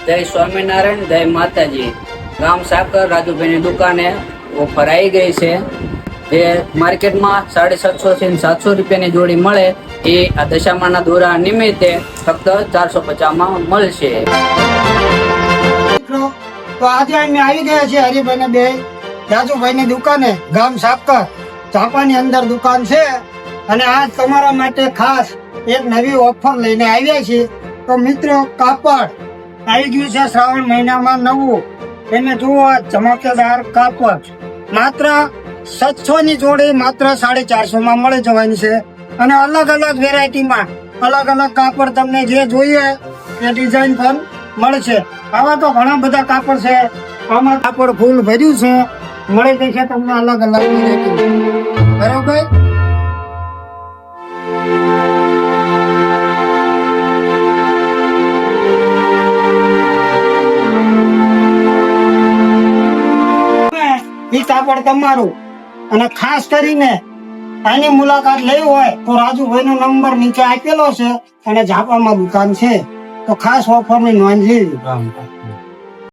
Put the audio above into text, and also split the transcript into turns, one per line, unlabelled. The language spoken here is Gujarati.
જય સ્વામિનારાયણ, જય માતાજી। ગામ સાકર રાજુભાઈની દુકાને ઓફર આવી ગઈ છે। જે માર્કેટમાં 750 થી 700 રૂપિયાની જોડી મળે એ આ દશામાના દોરા નિમિત્તે ફક્ત 450 માં મળશે।
તો આજે અમે આવી ગયા છીએ હરિભાઈ બે રાજુભાઈની દુકાને ગામ સાકર ચાપાની અંદર દુકાન છે અને આજ તમારા માટે ખાસ એક નવી ઓફર લઈને આવ્યા છીએ। તો મિત્રો, કાપડ આવી ગયું છે શ્રાવણ મહિનામાં નવું, એને જુઓ ચમકદાર કાપડ માત્ર 700 ની જોડી માત્ર 450 માં મળી જવાની છે અને અલગ અલગ વેરાયટીમાં અલગ અલગ કાપડ તમને જે જોઈએ એ ડિઝાઇન પણ મળશે। આવા તો ઘણા બધા કાપડ છે, આમાં કાપડ ફૂલ ભર્યું છે, મળી જશે તમને અલગ અલગ વેરાયટી। બરોબર, ઈ કાપડ તમારું, અને ખાસ કરીને આની મુલાકાત લેવી હોય તો રાજુભાઈ નો નંબર નીચે આપેલો છે અને ઝાપામાં દુકાન છે, તો ખાસ ઓફર ની નોંધ લેવી।